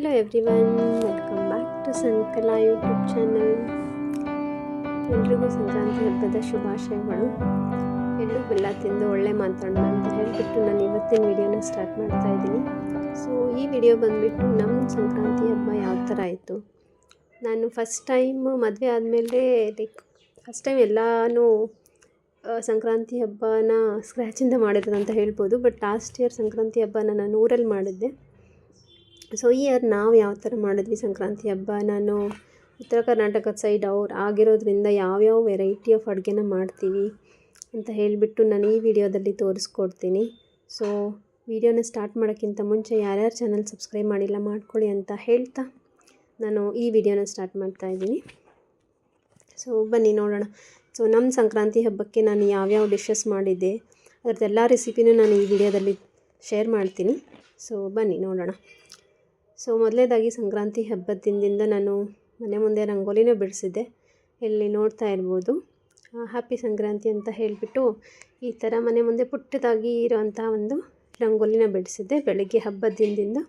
Hello everyone, welcome back to Sankala YouTube channel. ಎಲ್ರಿಗೂ ಸಂಕ್ರಾಂತಿ ಹಬ್ಬದ ಶುಭಾಶಯಗಳು. ಎಳ್ಳು ಬೆಲ್ಲ ತಿಂದು ಒಳ್ಳೆ ಮಾತಾಡೋಣ ಅಂತ ಹೇಳಿಬಿಟ್ಟು ನಾನು ಇವತ್ತಿನ ವಿಡಿಯೋನ ಸ್ಟಾರ್ಟ್ ಮಾಡ್ತಾ ಇದ್ದೀನಿ. ಸೊ ಈ ವಿಡಿಯೋ ಬಂದುಬಿಟ್ಟು ನಮ್ಮ ಸಂಕ್ರಾಂತಿ ಹಬ್ಬ ಯಾವ ಥರ ಆಯಿತು. ನಾನು ಫಸ್ಟ್ ಟೈಮ್ ಮದುವೆ ಆದಮೇಲೆ ಫಸ್ಟ್ ಟೈಮ್ ಎಲ್ಲನೂ ಸಂಕ್ರಾಂತಿ ಹಬ್ಬನ ಸ್ಕ್ರ್ಯಾಚಿಂದ ಮಾಡಿರೋದು ಅಂತ ಹೇಳ್ಬೋದು. ಬಟ್ ಲಾಸ್ಟ್ ಇಯರ್ ಸಂಕ್ರಾಂತಿ ಹಬ್ಬನ ನಾನು ಊರಲ್ಲಿ ಮಾಡಿದ್ದೆ. ಸೊ ಈ ಇಯರ್ ನಾವು ಯಾವ ಥರ ಮಾಡಿದ್ವಿ ಸಂಕ್ರಾಂತಿ ಹಬ್ಬ, ನಾನು ಉತ್ತರ ಕರ್ನಾಟಕದ ಸೈಡ್ ಆಗಿರೋದ್ರಿಂದ ಯಾವ್ಯಾವ ವೆರೈಟಿ ಆಫ್ ಅಡುಗೆನ ಮಾಡ್ತೀವಿ ಅಂತ ಹೇಳಿಬಿಟ್ಟು ನಾನು ಈ ವಿಡಿಯೋದಲ್ಲಿ ತೋರಿಸ್ಕೊಡ್ತೀನಿ. ಸೊ ವಿಡಿಯೋನ ಸ್ಟಾರ್ಟ್ ಮಾಡೋಕ್ಕಿಂತ ಮುಂಚೆ ಯಾರ್ಯಾರು ಚಾನಲ್ ಸಬ್ಸ್ಕ್ರೈಬ್ ಮಾಡಿಲ್ಲ ಮಾಡ್ಕೊಳ್ಳಿ ಅಂತ ಹೇಳ್ತಾ ನಾನು ಈ ವಿಡಿಯೋನ ಸ್ಟಾರ್ಟ್ ಮಾಡ್ತಾಯಿದ್ದೀನಿ. ಸೊ ಬನ್ನಿ ನೋಡೋಣ. ಸೊ ನಮ್ಮ ಸಂಕ್ರಾಂತಿ ಹಬ್ಬಕ್ಕೆ ನಾನು ಯಾವ್ಯಾವ ಡಿಶಸ್ ಮಾಡಿದ್ದೆ ಅದರದ್ದೆಲ್ಲ ರೆಸಿಪಿನೂ ನಾನು ಈ ವಿಡಿಯೋದಲ್ಲಿ ಶೇರ್ ಮಾಡ್ತೀನಿ. ಸೊ ಬನ್ನಿ ನೋಡೋಣ. ಸೊ ಮೊದಲನೇದಾಗಿ ಸಂಕ್ರಾಂತಿ ಹಬ್ಬದ ದಿನದಿಂದ ನಾನು ಮನೆ ಮುಂದೆ ರಂಗೋಲಿನ ಬಿಡಿಸಿದ್ದೆ. ಇಲ್ಲಿ ನೋಡ್ತಾ ಇರ್ಬೋದು, ಹ್ಯಾಪಿ ಸಂಕ್ರಾಂತಿ ಅಂತ ಹೇಳಿಬಿಟ್ಟು ಈ ಥರ ಮನೆ ಮುಂದೆ ಪುಟ್ಟದಾಗಿ ಇರೋವಂಥ ಒಂದು ರಂಗೋಲಿನ ಬಿಡಿಸಿದ್ದೆ ಬೆಳಗ್ಗೆ ಹಬ್ಬದ ದಿನದಿಂದ.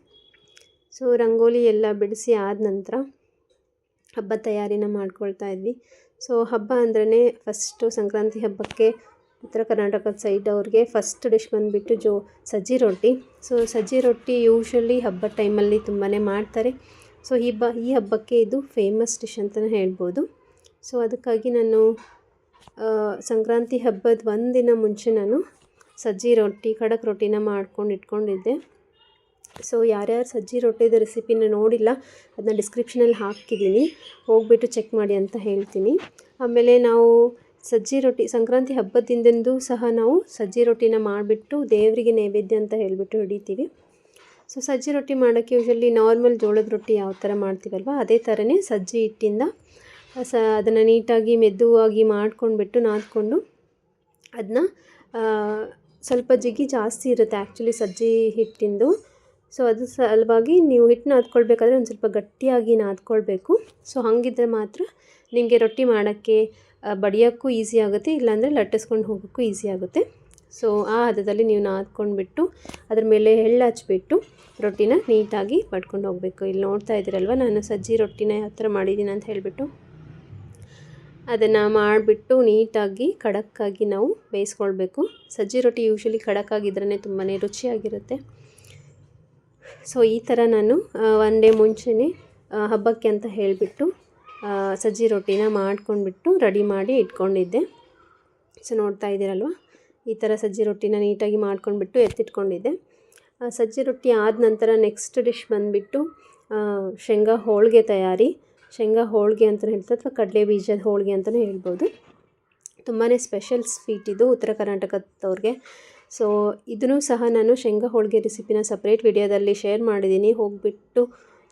ಸೊ ರಂಗೋಲಿ ಎಲ್ಲ ಬಿಡಿಸಿ ಆದ ನಂತರ ಹಬ್ಬ ತಯಾರಿನ ಮಾಡ್ಕೊಳ್ತಾ ಇದ್ವಿ. ಸೊ ಹಬ್ಬ ಅಂದ್ರೇ ಫಸ್ಟು ಸಂಕ್ರಾಂತಿ ಹಬ್ಬಕ್ಕೆ ಉತ್ತರ ಕರ್ನಾಟಕದ ಸೈಡ್ ಅವ್ರಿಗೆ ಫಸ್ಟ್ ಡಿಶ್ ಬಂದುಬಿಟ್ಟು ಸಜ್ಜಿ ರೊಟ್ಟಿ. ಸೊ ಸಜ್ಜಿ ರೊಟ್ಟಿ ಯೂಶ್ವಲಿ ಹಬ್ಬದ ಟೈಮಲ್ಲಿ ತುಂಬಾ ಮಾಡ್ತಾರೆ. ಸೊ ಈ ಹಬ್ಬಕ್ಕೆ ಇದು ಫೇಮಸ್ ಡಿಶ್ ಅಂತಲೇ ಹೇಳ್ಬೋದು. ಸೊ ಅದಕ್ಕಾಗಿ ನಾನು ಸಂಕ್ರಾಂತಿ ಹಬ್ಬದ ಒಂದಿನ ಮುಂಚೆ ನಾನು ಸಜ್ಜಿ ರೊಟ್ಟಿ ಖಡಕ್ ರೊಟ್ಟಿನ ಮಾಡ್ಕೊಂಡು ಇಟ್ಕೊಂಡಿದ್ದೆ. ಸೊ ಯಾರ್ಯಾರು ಸಜ್ಜಿ ರೊಟ್ಟಿದ ರೆಸಿಪಿನ ನೋಡಿಲ್ಲ ಅದನ್ನ ಡಿಸ್ಕ್ರಿಪ್ಷನಲ್ಲಿ ಹಾಕಿದ್ದೀನಿ, ಹೋಗಿಬಿಟ್ಟು ಚೆಕ್ ಮಾಡಿ ಅಂತ ಹೇಳ್ತೀನಿ. ಆಮೇಲೆ ನಾವು ಸಜ್ಜಿ ರೊಟ್ಟಿ ಸಂಕ್ರಾಂತಿ ಹಬ್ಬದಿಂದೂ ಸಹ ನಾವು ಸಜ್ಜಿ ರೊಟ್ಟಿನ ಮಾಡಿಬಿಟ್ಟು ದೇವರಿಗೆ ನೈವೇದ್ಯ ಅಂತ ಹೇಳಿಬಿಟ್ಟು ಹಿಡಿತೀವಿ. ಸೊ ಸಜ್ಜಿ ರೊಟ್ಟಿ ಮಾಡೋಕ್ಕೆ ಯೂಶ್ವಲಿ ನಾರ್ಮಲ್ ಜೋಳದ ರೊಟ್ಟಿ ಯಾವ ಥರ ಮಾಡ್ತೀವಲ್ವ ಅದೇ ಥರನೇ ಸಜ್ಜಿ ಹಿಟ್ಟಿಂದ ಅದನ್ನು ನೀಟಾಗಿ ಮೆದುವಾಗಿ ಮಾಡ್ಕೊಂಡ್ಬಿಟ್ಟು ನಾದ್ಕೊಂಡು ಅದನ್ನ ಸ್ವಲ್ಪ ಜಿಗಿ ಜಾಸ್ತಿ ಇರುತ್ತೆ ಆ್ಯಕ್ಚುಲಿ ಸಜ್ಜಿ ಹಿಟ್ಟಿಂದು. ಸೊ ಅದು ಸಲುವಾಗಿ ನೀವು ಹಿಟ್ಟು ನಾದ್ಕೊಳ್ಬೇಕಾದ್ರೆ ಒಂದು ಸ್ವಲ್ಪ ಗಟ್ಟಿಯಾಗಿ ನಾದ್ಕೊಳ್ಬೇಕು. ಸೊ ಹಾಗಿದ್ರೆ ಮಾತ್ರ ನಿಮಗೆ ರೊಟ್ಟಿ ಮಾಡೋಕ್ಕೆ ಬಡಿಯೋಕ್ಕೂ ಈಸಿ ಆಗುತ್ತೆ, ಇಲ್ಲಾಂದರೆ ಲಟ್ಟಿಸ್ಕೊಂಡು ಹೋಗೋಕ್ಕೂ ಈಸಿ ಆಗುತ್ತೆ. ಸೊ ಆ ಹದದಲ್ಲಿ ನೀವು ನಾದ್ಕೊಂಡ್ಬಿಟ್ಟು ಅದ್ರ ಮೇಲೆ ಎಳ್ಳು ಹಚ್ಬಿಟ್ಟು ರೊಟ್ಟಿನ ನೀಟಾಗಿ ಪಡ್ಕೊಂಡು ಹೋಗಬೇಕು. ಇಲ್ಲಿ ನೋಡ್ತಾ ಇದ್ದೀರಲ್ವ ನಾನು ಸಜ್ಜಿ ರೊಟ್ಟಿನ ಯಾವ ಥರ ಮಾಡಿದ್ದೀನಿ ಅಂತ ಹೇಳಿಬಿಟ್ಟು ಅದನ್ನು ಮಾಡಿಬಿಟ್ಟು ನೀಟಾಗಿ ಖಡಕ್ಕಾಗಿ ನಾವು ಬೇಯಿಸ್ಕೊಳ್ಬೇಕು. ಸಜ್ಜಿ ರೊಟ್ಟಿ ಯೂಶ್ವಲಿ ಖಡಕ್ಕಾಗಿದ್ರೇ ತುಂಬಾ ರುಚಿಯಾಗಿರುತ್ತೆ. ಸೊ ಈ ಥರ ನಾನು ಒನ್ ಡೇ ಮುಂಚೆನೇ ಹಬ್ಬಕ್ಕೆ ಅಂತ ಹೇಳಿಬಿಟ್ಟು ಸಜ್ಜಿ ರೊಟ್ಟಿನ ಮಾಡ್ಕೊಂಡ್ಬಿಟ್ಟು ರೆಡಿ ಮಾಡಿ ಇಟ್ಕೊಂಡಿದ್ದೆ. ಸೊ ನೋಡ್ತಾ ಇದ್ದೀರಲ್ವ ಈ ಥರ ಸಜ್ಜಿ ರೊಟ್ಟಿನ ನೀಟಾಗಿ ಮಾಡ್ಕೊಂಡ್ಬಿಟ್ಟು ಎತ್ತಿಟ್ಕೊಂಡಿದ್ದೆ. ಸಜ್ಜಿ ರೊಟ್ಟಿ ಆದ ನಂತರ ನೆಕ್ಸ್ಟ್ ಡಿಶ್ ಬಂದುಬಿಟ್ಟು ಶೇಂಗಾ ಹೋಳಿಗೆ ತಯಾರಿ. ಶೇಂಗಾ ಹೋಳಿಗೆ ಅಂತಲೇ ಹೇಳ್ತಾರೆ ಅಥವಾ ಕಡಲೆ ಬೀಜದ ಹೋಳಿಗೆ ಅಂತಲೇ ಹೇಳ್ಬೋದು. ತುಂಬಾ ಸ್ಪೆಷಲ್ ಸ್ವೀಟ್ ಇದು ಉತ್ತರ ಕರ್ನಾಟಕದವ್ರಿಗೆ. ಸೊ ಇದನ್ನು ಸಹ ನಾನು ಶೇಂಗಾ ಹೋಳಿಗೆ ರೆಸಿಪಿನ ಸಪ್ರೇಟ್ ವಿಡಿಯೋದಲ್ಲಿ ಶೇರ್ ಮಾಡಿದ್ದೀನಿ, ಹೋಗಿಬಿಟ್ಟು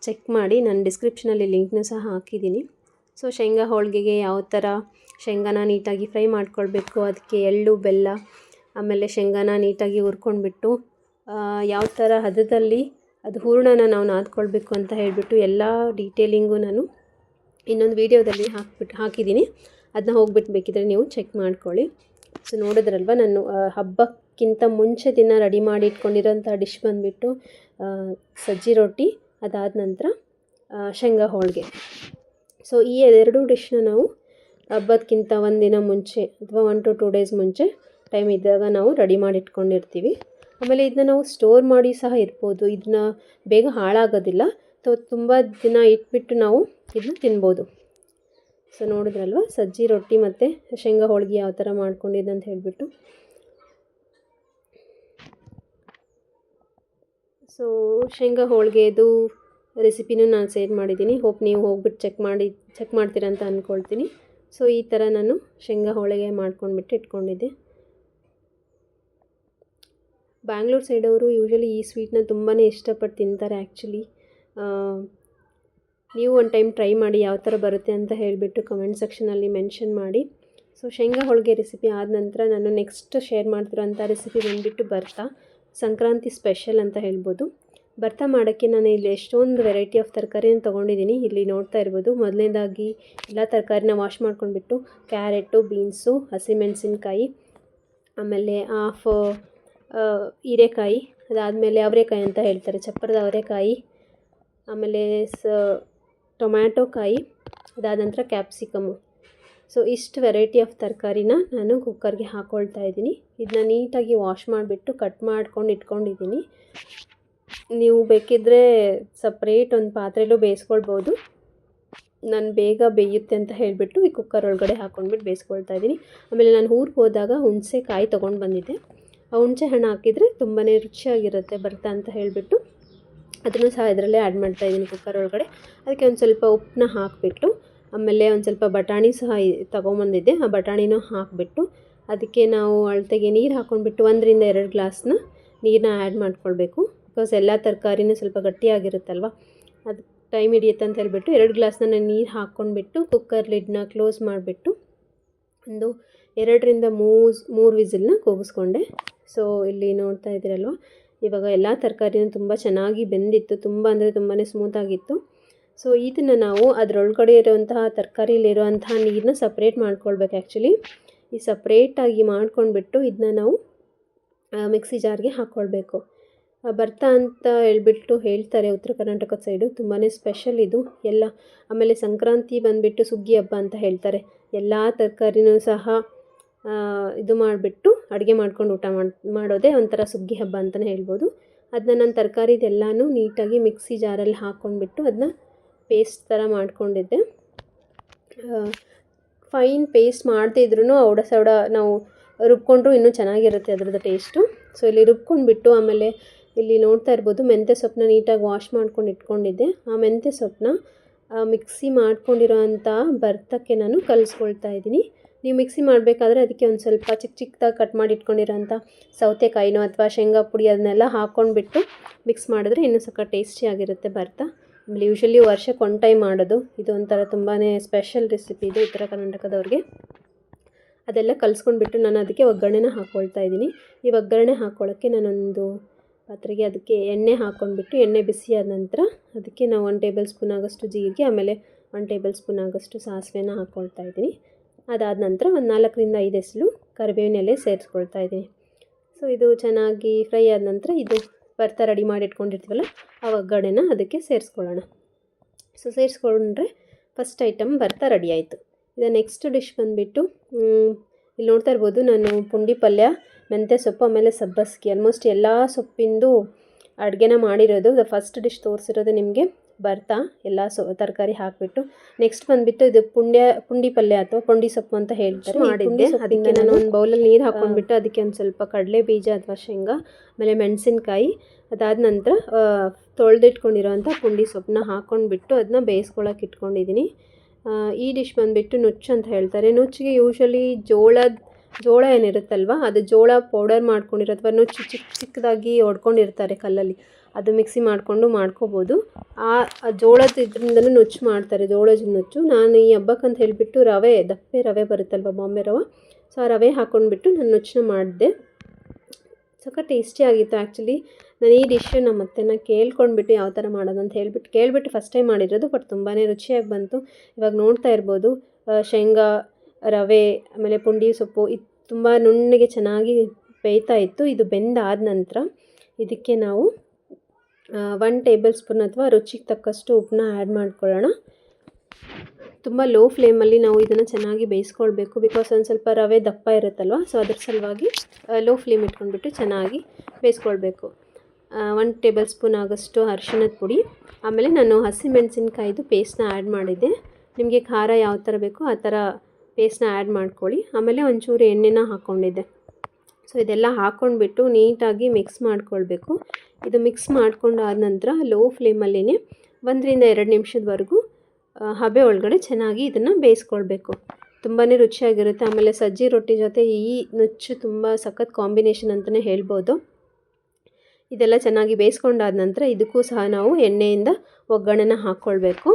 ಚೆಕ್ ಮಾಡಿ. ನಾನು ಡಿಸ್ಕ್ರಿಪ್ಷನಲ್ಲಿ ಲಿಂಕ್ನೂ ಸಹ ಹಾಕಿದ್ದೀನಿ. ಸೊ ಶೇಂಗಾ ಹೋಳಿಗೆಗೆ ಯಾವ ಥರ ಶೇಂಗಾನ ನೀಟಾಗಿ ಫ್ರೈ ಮಾಡ್ಕೊಳ್ಬೇಕು, ಅದಕ್ಕೆ ಎಳ್ಳು ಬೆಲ್ಲ ಆಮೇಲೆ ಶೇಂಗಾನ ನೀಟಾಗಿ ಹುರ್ಕೊಂಡ್ಬಿಟ್ಟು ಯಾವ ಥರ ಹದದಲ್ಲಿ ಅದು ಹೂರಣನ ನಾವು ನಾದ್ಕೊಳ್ಬೇಕು ಅಂತ ಹೇಳಿಬಿಟ್ಟು ಎಲ್ಲ ಡೀಟೇಲಿಂಗು ನಾನು ಇನ್ನೊಂದು ವೀಡಿಯೋದಲ್ಲಿ ಹಾಕಿದ್ದೀನಿ. ಅದನ್ನ ಹೋಗ್ಬಿಟ್ಟು ಬೇಕಿದ್ರೆ ನೀವು ಚೆಕ್ ಮಾಡ್ಕೊಳ್ಳಿ. ಸೊ ನೋಡಿದ್ರಲ್ವ ನಾನು ಹಬ್ಬಕ್ಕಿಂತ ಮುಂಚೆ ದಿನ ರೆಡಿ ಮಾಡಿ ಇಟ್ಕೊಂಡಿರೋಂಥ ಡಿಶ್ ಬಂದುಬಿಟ್ಟು ಸಜ್ಜಿ ರೊಟ್ಟಿ, ಅದಾದ ನಂತರ ಶೇಂಗಾ ಹೋಳಿಗೆ. ಸೊ ಈ ಎರಡೂ ಡಿಶ್ನ ನಾವು ಹಬ್ಬದಕ್ಕಿಂತ ಒಂದಿನ ಮುಂಚೆ ಅಥವಾ 1 to 2 ಡೇಸ್ ಮುಂಚೆ ಟೈಮ್ ಇದ್ದಾಗ ನಾವು ರೆಡಿ ಮಾಡಿ ಇಟ್ಕೊಂಡಿರ್ತೀವಿ. ಆಮೇಲೆ ಇದನ್ನ ನಾವು ಸ್ಟೋರ್ ಮಾಡಿ ಸಹ ಇರ್ಬೋದು, ಇದನ್ನ ಬೇಗ ಹಾಳಾಗೋದಿಲ್ಲ. ತುಂಬ ದಿನ ಇಟ್ಬಿಟ್ಟು ನಾವು ಇದನ್ನ ತಿನ್ಬೋದು. ಸೊ ನೋಡಿದ್ರಲ್ವ ಸಜ್ಜಿ ರೊಟ್ಟಿ ಮತ್ತು ಶೇಂಗಾ ಹೋಳಿಗೆ ಯಾವ ಥರ ಮಾಡ್ಕೊಂಡಿದ್ದೆ ಅಂತ ಹೇಳಿಬಿಟ್ಟು. ಸೊ ಶೇಂಗಾ ಹೋಳಿಗೆದು ರೆಸಿಪಿನೂ ನಾನು ಶೇರ್ ಮಾಡಿದ್ದೀನಿ, ಹೋಪ್ ನೀವು ಹೋಗ್ಬಿಟ್ಟು ಚೆಕ್ ಮಾಡ್ತೀರಾ ಅಂತ ಅಂದ್ಕೊಳ್ತೀನಿ. ಸೊ ಈ ಥರ ನಾನು ಶೇಂಗಾ ಹೋಳಿಗೆ ಮಾಡ್ಕೊಂಡ್ಬಿಟ್ಟು ಇಟ್ಕೊಂಡಿದ್ದೆ. ಬ್ಯಾಂಗ್ಳೂರು ಸೈಡವರು ಯೂಶ್ವಲಿ ಈ ಸ್ವೀಟ್ನ ತುಂಬಾ ಇಷ್ಟಪಟ್ಟು ತಿಂತಾರೆ ಆ್ಯಕ್ಚುಲಿ. ನೀವು ಒಂದು ಟೈಮ್ ಟ್ರೈ ಮಾಡಿ ಯಾವ ಥರ ಬರುತ್ತೆ ಅಂತ ಹೇಳಿಬಿಟ್ಟು ಕಮೆಂಟ್ ಸೆಕ್ಷನಲ್ಲಿ ಮೆನ್ಷನ್ ಮಾಡಿ. ಸೊ ಶೇಂಗಾ ಹೋಳಿಗೆ ರೆಸಿಪಿ ಆದ ನಂತರ ನಾನು ನೆಕ್ಸ್ಟ್ ಶೇರ್ ಮಾಡ್ತಿರೋಂಥ ರೆಸಿಪಿ ಬಂದುಬಿಟ್ಟು ಭರ್ತಾ, ಸಂಕ್ರಾಂತಿ ಸ್ಪೆಷಲ್ ಅಂತ ಹೇಳ್ಬೋದು. ಭರ್ತಾ ಮಾಡೋಕ್ಕೆ ನಾನು ಇಲ್ಲಿ ಎಷ್ಟೊಂದು ವೆರೈಟಿ ಆಫ್ ತರಕಾರಿನ ತೊಗೊಂಡಿದ್ದೀನಿ. ಇಲ್ಲಿ ನೋಡ್ತಾ ಇರ್ಬೋದು, ಮೊದಲನೇದಾಗಿ ಎಲ್ಲ ತರಕಾರಿನ ವಾಶ್ ಮಾಡ್ಕೊಂಡ್ಬಿಟ್ಟು ಕ್ಯಾರೆಟು, ಬೀನ್ಸು, ಹಸಿಮೆಣಸಿನ್ಕಾಯಿ, ಆಮೇಲೆ ಹಾಫ್ ಹೀರೆಕಾಯಿ, ಅದಾದಮೇಲೆ ಅವರೆಕಾಯಿ ಅಂತ ಹೇಳ್ತಾರೆ, ಚಪ್ಪರದ ಅವರೆಕಾಯಿ, ಆಮೇಲೆ ಟೊಮ್ಯಾಟೊ ಕಾಯಿ, ಅದಾದ ನಂತರ ಕ್ಯಾಪ್ಸಿಕಮ್ಮು. ಸೊ ಇಷ್ಟು ವೆರೈಟಿ ಆಫ್ ತರಕಾರಿನ ನಾನು ಕುಕ್ಕರ್ಗೆ ಹಾಕ್ಕೊಳ್ತಾ ಇದ್ದೀನಿ. ಇದನ್ನ ನೀಟಾಗಿ ವಾಶ್ ಮಾಡಿಬಿಟ್ಟು ಕಟ್ ಮಾಡ್ಕೊಂಡು ಇಟ್ಕೊಂಡಿದ್ದೀನಿ. ನೀವು ಬೇಕಿದ್ದರೆ ಸಪ್ರೇಟ್ ಒಂದು ಪಾತ್ರೆಯಲ್ಲೂ ಬೇಯಿಸ್ಕೊಳ್ಬೋದು. ನಾನು ಬೇಗ ಬೇಯುತ್ತೆ ಅಂತ ಹೇಳಿಬಿಟ್ಟು ಈ ಕುಕ್ಕರ್ ಒಳಗಡೆ ಹಾಕ್ಕೊಂಡ್ಬಿಟ್ಟು ಬೇಯಿಸ್ಕೊಳ್ತಾ ಇದ್ದೀನಿ. ಆಮೇಲೆ ನಾನು ಊರಿಗೆ ಹೋದಾಗ ಹುಣಸೆಕಾಯಿ ತೊಗೊಂಡು ಬಂದಿದ್ದೆ. ಆ ಹುಣಸೆ ಹಣ್ಣು ಹಾಕಿದರೆ ತುಂಬಾ ರುಚಿಯಾಗಿರುತ್ತೆ ಬರ್ತಾ ಅಂತ ಹೇಳಿಬಿಟ್ಟು ಅದನ್ನು ಸಹ ಇದರಲ್ಲೇ ಆ್ಯಡ್ ಮಾಡ್ತಾಯಿದ್ದೀನಿ ಕುಕ್ಕರ್ ಒಳಗಡೆ. ಅದಕ್ಕೆ ಒಂದು ಸ್ವಲ್ಪ ಉಪ್ಪನ್ನ ಹಾಕಿಬಿಟ್ಟು, ಆಮೇಲೆ ಒಂದು ಸ್ವಲ್ಪ ಬಟಾಣಿ ಸಹ ತೊಗೊಂಬಂದಿದ್ದೆ. ಆ ಬಟಾಣಿನೂ ಹಾಕಿಬಿಟ್ಟು ಅದಕ್ಕೆ ನಾವು ಅಳತೆಗೆ ನೀರು ಹಾಕ್ಕೊಂಡ್ಬಿಟ್ಟು 1 ರಿಂದ 2 ಗ್ಲಾಸ್ನ ನೀರನ್ನ ಆ್ಯಡ್ ಮಾಡ್ಕೊಳ್ಬೇಕು. ಬಿಕಾಸ್ ಎಲ್ಲ ತರಕಾರಿನೂ ಸ್ವಲ್ಪ ಗಟ್ಟಿಯಾಗಿರುತ್ತಲ್ವ, ಅದು ಟೈಮ್ ಹಿಡಿಯುತ್ತೆ ಅಂತ ಹೇಳಿಬಿಟ್ಟು 2 ಗ್ಲಾಸ್ನ ನಾನು ನೀರು ಹಾಕ್ಕೊಂಡ್ಬಿಟ್ಟು ಕುಕ್ಕರ್ ಲಿಡ್ನ ಕ್ಲೋಸ್ ಮಾಡಿಬಿಟ್ಟು ಒಂದು 2 ರಿಂದ 3 ವಿಸಿಲ್ನ ಕೂಗಿಸ್ಕೊಂಡೆ. ಸೊ ಇಲ್ಲಿ ನೋಡ್ತಾ ಇದ್ದೀರಲ್ವ, ಇವಾಗ ಎಲ್ಲ ತರಕಾರಿನೂ ತುಂಬ ಚೆನ್ನಾಗಿ ಬೆಂದಿತ್ತು. ತುಂಬ ಅಂದರೆ ತುಂಬಾ ಸ್ಮೂತಾಗಿತ್ತು. ಸೊ ಇದನ್ನು ನಾವು ಅದರೊಳಗಡೆ ಇರುವಂತಹ ತರಕಾರಿಲಿರುವಂತಹ ನೀರನ್ನ ಸಪ್ರೇಟ್ ಮಾಡ್ಕೊಳ್ಬೇಕು. ಆ್ಯಕ್ಚುಲಿ ಈ ಸಪ್ರೇಟಾಗಿ ಮಾಡ್ಕೊಂಡ್ಬಿಟ್ಟು ಇದನ್ನ ನಾವು ಮಿಕ್ಸಿ ಜಾರ್ಗೆ ಹಾಕ್ಕೊಳ್ಬೇಕು. ಭರ್ತಾ ಅಂತ ಹೇಳ್ಬಿಟ್ಟು ಹೇಳ್ತಾರೆ ಉತ್ತರ ಕರ್ನಾಟಕದ ಸೈಡು, ತುಂಬಾ ಸ್ಪೆಷಲ್ ಇದು ಎಲ್ಲ. ಆಮೇಲೆ ಸಂಕ್ರಾಂತಿ ಬಂದುಬಿಟ್ಟು ಸುಗ್ಗಿ ಹಬ್ಬ ಅಂತ ಹೇಳ್ತಾರೆ. ಎಲ್ಲ ತರಕಾರಿನೂ ಸಹ ಇದು ಮಾಡಿಬಿಟ್ಟು ಅಡುಗೆ ಮಾಡ್ಕೊಂಡು ಊಟ ಮಾಡೋದೇ ಒಂಥರ ಸುಗ್ಗಿ ಹಬ್ಬ ಅಂತಲೇ ಹೇಳ್ಬೋದು. ಅದನ್ನ ನಾನು ತರಕಾರಿದೆಲ್ಲನೂ ನೀಟಾಗಿ ಮಿಕ್ಸಿ ಜಾರಲ್ಲಿ ಹಾಕ್ಕೊಂಡ್ಬಿಟ್ಟು ಅದನ್ನ ಪೇಸ್ಟ್ ಥರ ಮಾಡ್ಕೊಂಡಿದ್ದೆ. ಫೈನ್ ಪೇಸ್ಟ್ ಮಾಡದೇ ಇದ್ರೂ ಔಡ ಸೌಡ ನಾವು ರುಬ್ಕೊಂಡ್ರೂ ಇನ್ನೂ ಚೆನ್ನಾಗಿರುತ್ತೆ ಅದರದ್ದು ಟೇಸ್ಟು. ಸೊ ಇಲ್ಲಿ ರುಬ್ಕೊಂಡ್ಬಿಟ್ಟು ಆಮೇಲೆ ಇಲ್ಲಿ ನೋಡ್ತಾ ಇರ್ಬೋದು ಮೆಂತ್ಯ ಸೊಪ್ಪನ್ನ ನೀಟಾಗಿ ವಾಶ್ ಮಾಡ್ಕೊಂಡು ಇಟ್ಕೊಂಡಿದ್ದೆ. ಆ ಮೆಂತ್ಯ ಸೊಪ್ಪನ್ನ ಮಿಕ್ಸಿ ಮಾಡ್ಕೊಂಡಿರೋ ಅಂಥ ಭರ್ತಕ್ಕೆ ನಾನು ಕಲಿಸ್ಕೊಳ್ತಾ ಇದ್ದೀನಿ. ನೀವು ಮಿಕ್ಸಿ ಮಾಡಬೇಕಾದ್ರೆ ಅದಕ್ಕೆ ಒಂದು ಸ್ವಲ್ಪ ಚಿಕ್ಕದಾಗಿ ಕಟ್ ಮಾಡಿ ಇಟ್ಕೊಂಡಿರೋಂಥ ಸೌತೆಕಾಯಿನೋ ಅಥವಾ ಶೇಂಗಾ ಪುಡಿ ಅದನ್ನೆಲ್ಲ ಹಾಕ್ಕೊಂಡ್ಬಿಟ್ಟು ಮಿಕ್ಸ್ ಮಾಡಿದ್ರೆ ಇನ್ನೂ ಸಖತ್ ಟೇಸ್ಟಿಯಾಗಿರುತ್ತೆ ಭರ್ತಾ. ಆಮೇಲೆ ಯೂಶ್ವಲಿ ವರ್ಷಕ್ಕೆ 1 ಟೈಮ್ ಮಾಡೋದು ಇದು, ಒಂಥರ ತುಂಬಾ ಸ್ಪೆಷಲ್ ರೆಸಿಪಿ ಇದು ಉತ್ತರ ಕರ್ನಾಟಕದವ್ರಿಗೆ. ಅದೆಲ್ಲ ಕಲಿಸ್ಕೊಂಡ್ಬಿಟ್ಟು ನಾನು ಅದಕ್ಕೆ ಒಗ್ಗರಣೆನ ಹಾಕ್ಕೊಳ್ತಾ ಇದ್ದೀನಿ. ಈ ಒಗ್ಗರಣೆ ಹಾಕ್ಕೊಳ್ಳೋಕ್ಕೆ ನಾನೊಂದು ಪಾತ್ರೆಗೆ ಅದಕ್ಕೆ ಎಣ್ಣೆ ಹಾಕ್ಕೊಂಡ್ಬಿಟ್ಟು ಎಣ್ಣೆ ಬಿಸಿಯಾದ ನಂತರ ಅದಕ್ಕೆ ನಾವು 1 ಟೇಬಲ್ ಸ್ಪೂನ್ ಆಗೋಷ್ಟು ಜೀರಿಗೆ, ಆಮೇಲೆ 1 ಟೇಬಲ್ ಸ್ಪೂನ್ ಆಗೋಷ್ಟು ಸಾಸಿವೆನ ಹಾಕ್ಕೊಳ್ತಾ ಇದ್ದೀನಿ. ಅದಾದ ನಂತರ ಒಂದು 4 ರಿಂದ 5 ಎಸಳು ಕರಿಬೇವಿನ ಎಲೆ ಸೇರಿಸ್ಕೊಳ್ತಾ ಇದ್ದೀನಿ. ಸೊ ಇದು ಚೆನ್ನಾಗಿ ಫ್ರೈ ಆದ ನಂತರ ಇದು ಭರ್ತಾ ರೆಡಿ ಮಾಡಿ ಇಟ್ಕೊಂಡಿರ್ತೀವಲ್ಲ ಆ ಒಗ್ಗರಣೆನ ಅದಕ್ಕೆ ಸೇರಿಸ್ಕೊಳ್ಳೋಣ. ಸೊ ಸೇರಿಸ್ಕೊಂಡ್ರೆ ಫಸ್ಟ್ ಐಟಮ್ ಭರ್ತಾ ರೆಡಿ ಆಯಿತು. ಇದು ನೆಕ್ಸ್ಟ್ ಡಿಶ್ ಬಂದುಬಿಟ್ಟು ಇಲ್ಲಿ ನೋಡ್ತಾ ಇರ್ಬೋದು ನಾನು ಪುಂಡಿ ಪಲ್ಯ, ಮೆಂತ್ಯ ಸೊಪ್ಪು, ಆಮೇಲೆ ಸಬ್ಬಸಿಗೆ ಆಲ್ಮೋಸ್ಟ್ ಎಲ್ಲ ಸೊಪ್ಪಿಂದು ಅಡುಗೆನ ಮಾಡಿರೋದು. ಫಸ್ಟ್ ಡಿಶ್ ತೋರಿಸಿರೋದು ನಿಮಗೆ ಭರ್ತಾ ಎಲ್ಲ ತರಕಾರಿ ಹಾಕಿಬಿಟ್ಟು. ನೆಕ್ಸ್ಟ್ ಬಂದುಬಿಟ್ಟು ಇದು ಪುಂಡಿ ಪಲ್ಯ ಅಥವಾ ಪುಂಡಿ ಸೊಪ್ಪು ಅಂತ ಹೇಳ್ತಾರೆ ಮಾಡಿದ್ದೆ. ಅದಕ್ಕೆ ನಾನು ಒಂದು ಬೌಲಲ್ಲಿ ನೀರು ಹಾಕ್ಕೊಂಡ್ಬಿಟ್ಟು ಅದಕ್ಕೆ ಒಂದು ಸ್ವಲ್ಪ ಕಡಲೆ ಬೀಜ ಅಥವಾ ಶೇಂಗಾ, ಆಮೇಲೆ ಮೆಣಸಿನ್ಕಾಯಿ, ಅದಾದ ನಂತರ ತೊಳೆದಿಟ್ಕೊಂಡಿರೋಂಥ ಪುಂಡಿ ಸೊಪ್ಪನ್ನ ಹಾಕ್ಕೊಂಡ್ಬಿಟ್ಟು ಅದನ್ನ ಬೇಯಿಸ್ಕೊಳ್ಳೋಕೆ ಇಟ್ಕೊಂಡಿದ್ದೀನಿ. ಈ ಡಿಶ್ ಬಂದುಬಿಟ್ಟು ನುಚ್ಚು ಅಂತ ಹೇಳ್ತಾರೆ. ನುಚ್ಚಿಗೆ ಯೂಶ್ವಲಿ ಜೋಳ ಏನಿರುತ್ತಲ್ವ ಅದು ಜೋಳ ಪೌಡರ್ ಮಾಡ್ಕೊಂಡಿರೋ ಅಥವಾ ನುಚ್ಚು ಚಿಕ್ಕದಾಗಿ ಹೊಡ್ಕೊಂಡಿರ್ತಾರೆ ಕಲ್ಲಲ್ಲಿ, ಅದು ಮಿಕ್ಸಿ ಮಾಡಿಕೊಂಡು ಮಾಡ್ಕೋಬೋದು. ಆ ಜೋಳದ ಇದರಿಂದಲೂ ನುಚ್ಚು ಮಾಡ್ತಾರೆ, ಜೋಳದ ನುಚ್ಚು. ನಾನು ಈ ಹಬ್ಬಕ್ಕಂತ ಹೇಳಿಬಿಟ್ಟು ದಪ್ಪೆ ರವೆ ಬರುತ್ತಲ್ವ, ಬಾಂಬೆ ರವೆ, ಸೊ ಆ ರವೆ ಹಾಕ್ಕೊಂಡ್ಬಿಟ್ಟು ನಾನು ನುಚ್ಚನ್ನ ಮಾಡಿದೆ. ಸಖತ್ ಟೇಸ್ಟಿಯಾಗಿತ್ತು. ಆ್ಯಕ್ಚುಲಿ ನಾನು ಈ ಡಿಶ್ಶು ನಮ್ಮ ಅತ್ತೆನ ಕೇಳ್ಕೊಂಡ್ಬಿಟ್ಟು ಯಾವ ಥರ ಮಾಡೋದು ಅಂತ ಕೇಳಿಬಿಟ್ಟು ಫಸ್ಟ್ ಟೈಮ್ ಮಾಡಿರೋದು. ಬಟ್ ತುಂಬಾ ರುಚಿಯಾಗಿ ಬಂತು. ಇವಾಗ ನೋಡ್ತಾ ಇರ್ಬೋದು ಶೇಂಗಾ, ರವೆ, ಆಮೇಲೆ ಪುಂಡಿ ಸೊಪ್ಪು ಇದು ತುಂಬ ನುಣ್ಣಗೆ ಚೆನ್ನಾಗಿ ಬೇಯ್ತಾ ಇತ್ತು. ಇದು ಬೆಂದಾದ ನಂತರ ಇದಕ್ಕೆ ನಾವು 1 ಟೇಬಲ್ ಸ್ಪೂನ್ ಅಥವಾ ರುಚಿಗೆ ತಕ್ಕಷ್ಟು ಉಪ್ಪನ್ನ ಆ್ಯಡ್ ಮಾಡ್ಕೊಳ್ಳೋಣ. ತುಂಬ ಲೋ ಫ್ಲೇಮಲ್ಲಿ ನಾವು ಇದನ್ನು ಚೆನ್ನಾಗಿ ಬೇಯಿಸ್ಕೊಳ್ಬೇಕು. ಬಿಕಾಸ್ ಒಂದು ಸ್ವಲ್ಪ ರವೆ ದಪ್ಪ ಇರುತ್ತಲ್ವ, ಸೊ ಅದ್ರ ಸಲುವಾಗಿ ಲೋ ಫ್ಲೇಮ್ ಇಟ್ಕೊಂಡ್ಬಿಟ್ಟು ಚೆನ್ನಾಗಿ ಬೇಯಿಸ್ಕೊಳ್ಬೇಕು. 1 ಟೇಬಲ್ ಸ್ಪೂನ್ ಆಗೋಷ್ಟು ಅರಿಶಿಣದ ಪುಡಿ, ಆಮೇಲೆ ನಾನು ಹಸಿಮೆಣಸಿನ್ಕಾಯಿದು ಪೇಸ್ಟ್ನ ಆ್ಯಡ್ ಮಾಡಿದ್ದೆ. ನಿಮಗೆ ಖಾರ ಯಾವ ಥರ ಬೇಕೋ ಆ ಥರ ಪೇಸ್ಟ್ನ ಆ್ಯಡ್ ಮಾಡ್ಕೊಳ್ಳಿ. ಆಮೇಲೆ ಒಂಚೂರು ಎಣ್ಣೆನ ಹಾಕ್ಕೊಂಡಿದ್ದೆ. ಸೊ ಇದೆಲ್ಲ ಹಾಕ್ಕೊಂಡ್ಬಿಟ್ಟು ನೀಟಾಗಿ ಮಿಕ್ಸ್ ಮಾಡ್ಕೊಳ್ಬೇಕು. ಇದು ಮಿಕ್ಸ್ ಮಾಡ್ಕೊಂಡಾದ ನಂತರ ಲೋ ಫ್ಲೇಮಲ್ಲಿನೇ 1 ರಿಂದ 2 ನಿಮಿಷದವರೆಗೂ ಹಬೆ ಒಳಗಡೆ ಚೆನ್ನಾಗಿ ಇದನ್ನು ಬೇಯಿಸ್ಕೊಳ್ಬೇಕು. ತುಂಬಾ ರುಚಿಯಾಗಿರುತ್ತೆ. ಆಮೇಲೆ ಸಜ್ಜಿ ರೊಟ್ಟಿ ಜೊತೆ ಈ ನುಚ್ಚು ತುಂಬ ಸಖತ್ ಕಾಂಬಿನೇಷನ್ ಅಂತಲೇ ಹೇಳ್ಬೋದು. ಇದೆಲ್ಲ ಚೆನ್ನಾಗಿ ಬೇಯಿಸ್ಕೊಂಡಾದ ನಂತರ ಇದಕ್ಕೂ ಸಹ ನಾವು ಎಣ್ಣೆಯಿಂದ ಒಗ್ಗರಣೆನ ಹಾಕ್ಕೊಳ್ಬೇಕು.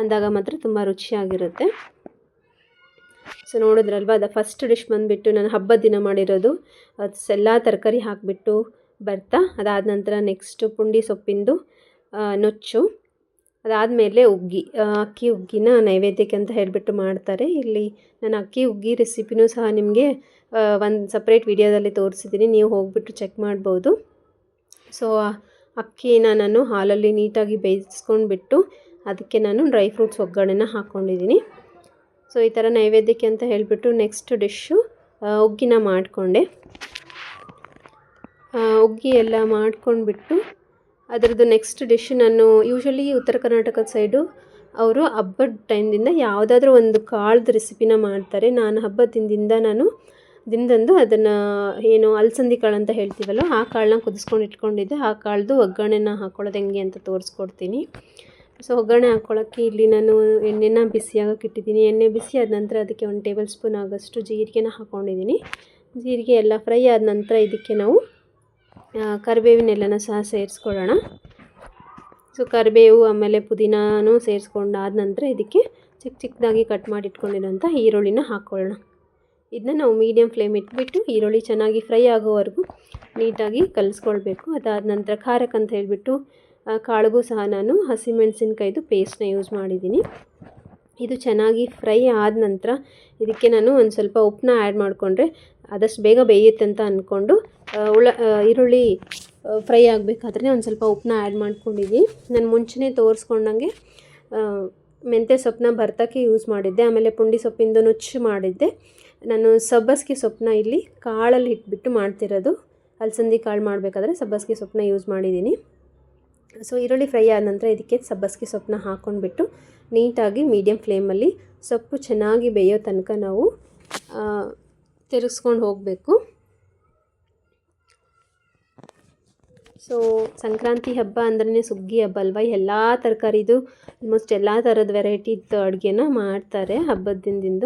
ಅಂದಾಗ ಮಾತ್ರ ತುಂಬ ರುಚಿಯಾಗಿರುತ್ತೆ. ಸೊ ನೋಡಿದ್ರಲ್ವ, ಅದು ಫಸ್ಟ್ ಡಿಶ್ ಬಂದುಬಿಟ್ಟು ನಾನು ಹಬ್ಬದ ದಿನ ಮಾಡಿರೋದು. ಅದು ಎಲ್ಲ ತರಕಾರಿ ಹಾಕಿಬಿಟ್ಟು ಭರ್ತಾ, ಅದಾದ ನಂತರ ನೆಕ್ಸ್ಟು ಪುಂಡಿ ಸೊಪ್ಪಿಂದು ನುಚ್ಚು, ಅದಾದಮೇಲೆ ಅಕ್ಕಿ ಹುಗ್ಗಿನ ನೈವೇದ್ಯಕ್ಕೆ ಅಂತ ಹೇಳಿಬಿಟ್ಟು ಮಾಡ್ತಾರೆ. ಇಲ್ಲಿ ನಾನು ಅಕ್ಕಿ ಹುಗ್ಗಿ ರೆಸಿಪಿನೂ ಸಹ ನಿಮಗೆ ಒಂದು ಸಪ್ರೇಟ್ ವಿಡಿಯೋದಲ್ಲಿ ತೋರಿಸಿದ್ದೀನಿ, ನೀವು ಹೋಗಿಬಿಟ್ಟು ಚೆಕ್ ಮಾಡ್ಬೋದು. ಸೊ ಅಕ್ಕಿನ ನಾನು ಹಾಲಲ್ಲಿ ನೀಟಾಗಿ ಬೇಯಿಸ್ಕೊಂಡ್ಬಿಟ್ಟು ಅದಕ್ಕೆ ನಾನು ಡ್ರೈ ಫ್ರೂಟ್ಸ್ ಒಗ್ಗರಣೆನ ಹಾಕ್ಕೊಂಡಿದ್ದೀನಿ. ಸೊ ಈ ಥರ ನೈವೇದ್ಯಕ್ಕೆ ಅಂತ ಹೇಳಿಬಿಟ್ಟು ನೆಕ್ಸ್ಟ್ ಡಿಶ್ಶು ಹುಗ್ಗಿನ ಮಾಡಿಕೊಂಡೆ. ಹುಗ್ಗಿ ಎಲ್ಲ ಮಾಡ್ಕೊಂಡ್ಬಿಟ್ಟು ಅದರದ್ದು ನೆಕ್ಸ್ಟ್ ಡಿಶ್ ನಾನು ಯೂಶ್ವಲಿ ಉತ್ತರ ಕರ್ನಾಟಕದ ಸೈಡು ಅವರು ಹಬ್ಬದ ಟೈಮ್ದಿಂದ ಯಾವುದಾದ್ರೂ ಒಂದು ಕಾಳ್ದು ರೆಸಿಪಿನ ಮಾಡ್ತಾರೆ. ನಾನು ಹಬ್ಬದ ದಿನದಂದು ಅದನ್ನು ಏನು ಅಲಸಂದಿ ಕಾಳು ಅಂತ ಹೇಳ್ತೀವಲ್ಲ ಆ ಕಾಳನ್ನ ಕುದಿಸ್ಕೊಂಡು ಇಟ್ಕೊಂಡಿದ್ದೆ. ಆ ಕಾಳ್ದು ಒಗ್ಗರಣೆನ ಹಾಕ್ಕೊಳ್ಳೋದು ಹೆಂಗೆ ಅಂತ ತೋರಿಸ್ಕೊಡ್ತೀನಿ. ಸೊ ಒಗ್ಗರಣೆ ಹಾಕ್ಕೊಳ್ಳೋಕ್ಕೆ ಇಲ್ಲಿ ನಾನು ಎಣ್ಣೆನ ಬಿಸಿಯಾಗಕ್ಕೆ ಇಟ್ಟಿದ್ದೀನಿ. ಎಣ್ಣೆ ಬಿಸಿ ಆದ ನಂತರ ಅದಕ್ಕೆ 1 ಟೇಬಲ್ ಸ್ಪೂನ್ ಆಗೋಷ್ಟು ಜೀರಿಗೆನ ಹಾಕ್ಕೊಂಡಿದ್ದೀನಿ. ಜೀರಿಗೆ ಎಲ್ಲ ಫ್ರೈ ಆದ ನಂತರ ಇದಕ್ಕೆ ನಾವು ಕರಿಬೇವಿನೆಲ್ಲನ ಸಹ ಸೇರಿಸ್ಕೊಳ್ಳೋಣ. ಸೊ ಕರಿಬೇವು ಆಮೇಲೆ ಪುದೀನಾನು ಸೇರಿಸ್ಕೊಂಡಾದ ನಂತರ ಇದಕ್ಕೆ ಚಿಕ್ಕದಾಗಿ ಕಟ್ ಮಾಡಿ ಇಟ್ಕೊಂಡಿರೋಂಥ ಈರುಳ್ಳಿನ ಹಾಕ್ಕೊಳ್ಳೋಣ. ಇದನ್ನ ನಾವು ಮೀಡಿಯಮ್ ಫ್ಲೇಮ್ ಇಟ್ಬಿಟ್ಟು ಈರುಳ್ಳಿ ಚೆನ್ನಾಗಿ ಫ್ರೈ ಆಗೋವರೆಗೂ ನೀಟಾಗಿ ಕಲಿಸ್ಕೊಳ್ಬೇಕು. ಅದಾದ ನಂತರ ಖಾರಕ್ಕೆ ಅಂತ ಹೇಳಿಬಿಟ್ಟು ಕಾಳಿಗೂ ಸಹ ನಾನು ಹಸಿಮೆಣಸಿನ್ಕಾಯ್ದು ಪೇಸ್ಟ್ನ ಯೂಸ್ ಮಾಡಿದ್ದೀನಿ. ಇದು ಚೆನ್ನಾಗಿ ಫ್ರೈ ಆದ ನಂತರ ಇದಕ್ಕೆ ನಾನು ಒಂದು ಸ್ವಲ್ಪ ಉಪ್ಪನ್ನ ಆ್ಯಡ್ ಮಾಡಿಕೊಂಡ್ರೆ ಆದಷ್ಟು ಬೇಗ ಬೇಯುತ್ತೆ ಅಂತ ಅಂದ್ಕೊಂಡು ಈರುಳ್ಳಿ ಫ್ರೈ ಆಗಬೇಕಾದ್ರೆ ಒಂದು ಸ್ವಲ್ಪ ಉಪ್ಪನ್ನ ಆ್ಯಡ್ ಮಾಡ್ಕೊಂಡಿದ್ದೀನಿ. ನಾನು ಮುಂಚೆನೇ ತೋರಿಸ್ಕೊಂಡಂಗೆ ಮೆಂತ್ಯ ಸೊಪ್ಪನ್ನ ಭರ್ತಕ್ಕೆ ಯೂಸ್ ಮಾಡಿದ್ದೆ. ಆಮೇಲೆ ಪುಂಡಿ ಸೊಪ್ಪಿಂದು ನುಚ್ಚು ಮಾಡಿದ್ದೆ. ನಾನು ಸಬ್ಬಸಿಗೆ ಸೊಪ್ಪನ್ನ ಇಲ್ಲಿ ಕಾಳಲ್ಲಿ ಇಟ್ಬಿಟ್ಟು ಮಾಡ್ತಿರೋದು. ಅಲಸಂದಿ ಕಾಳು ಮಾಡಬೇಕಾದ್ರೆ ಸಬ್ಬಸಿಗೆ ಸೊಪ್ಪನ್ನ ಯೂಸ್ ಮಾಡಿದ್ದೀನಿ. ಸೊ ಈರುಳ್ಳಿ ಫ್ರೈ ಆದ ನಂತರ ಇದಕ್ಕೆ ಸಬ್ಬಸಿಗೆ ಸೊಪ್ಪನ್ನ ಹಾಕ್ಕೊಂಡ್ಬಿಟ್ಟು ನೀಟಾಗಿ ಮೀಡಿಯಮ್ ಫ್ಲೇಮಲ್ಲಿ ಸೊಪ್ಪು ಚೆನ್ನಾಗಿ ಬೇಯೋ ತನಕ ನಾವು ತಿರುಗಿಸ್ಕೊಂಡು ಹೋಗಬೇಕು. ಸೊ ಸಂಕ್ರಾಂತಿ ಹಬ್ಬ ಅಂದ್ರೆ ಸುಗ್ಗಿ ಹಬ್ಬ ಅಲ್ವಾ. ಎಲ್ಲ ತರಕಾರಿದು ಆಲ್ಮೋಸ್ಟ್ ಎಲ್ಲ ಥರದ ವೆರೈಟಿದು ಅಡುಗೆನ ಮಾಡ್ತಾರೆ ಹಬ್ಬದ ದಿನದಿಂದ.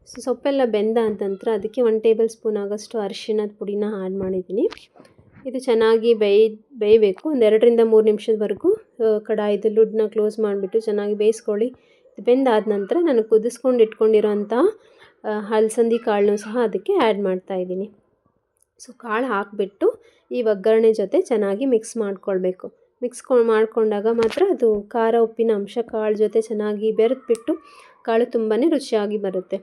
ಸೊ ಸೊಪ್ಪೆಲ್ಲ ಬೆಂದ ನಂತರ ಅದಕ್ಕೆ 1 ಟೇಬಲ್ ಸ್ಪೂನ್ ಆಗೋಷ್ಟು ಅರಿಶಿಣದ ಪುಡಿನ ಆ್ಯಡ್ ಮಾಡಿದ್ದೀನಿ. ಇದು ಚೆನ್ನಾಗಿ ಬೇಯಬೇಕು. ಒಂದು 2 ರಿಂದ 3 ನಿಮಿಷದವರೆಗೂ ಕಡಾಯಿದು ಲಿಡ್ನ ಕ್ಲೋಸ್ ಮಾಡಿಬಿಟ್ಟು ಚೆನ್ನಾಗಿ ಬೇಯಿಸ್ಕೊಳ್ಳಿ. ಇದು ಬೆಂದಾದ ನಂತರ ನಾನು ಕುದಿಸ್ಕೊಂಡು ಇಟ್ಕೊಂಡಿರೋಂಥ ಅಲಸಂದಿ ಕಾಳನ್ನೂ ಸಹ ಅದಕ್ಕೆ ಆ್ಯಡ್ ಮಾಡ್ತಾಯಿದ್ದೀನಿ. ಸೊ ಕಾಳು ಹಾಕಿಬಿಟ್ಟು ಈ ಒಗ್ಗರಣೆ ಜೊತೆ ಚೆನ್ನಾಗಿ ಮಿಕ್ಸ್ ಮಾಡ್ಕೊಳ್ಬೇಕು. ಮಾಡ್ಕೊಂಡಾಗ ಮಾತ್ರ ಅದು ಖಾರ ಉಪ್ಪಿನ ಅಂಶ ಕಾಳು ಜೊತೆ ಚೆನ್ನಾಗಿ ಬೆರೆತ್ಬಿಟ್ಟು ಕಾಳು ತುಂಬಾ ರುಚಿಯಾಗಿ ಬರುತ್ತೆ.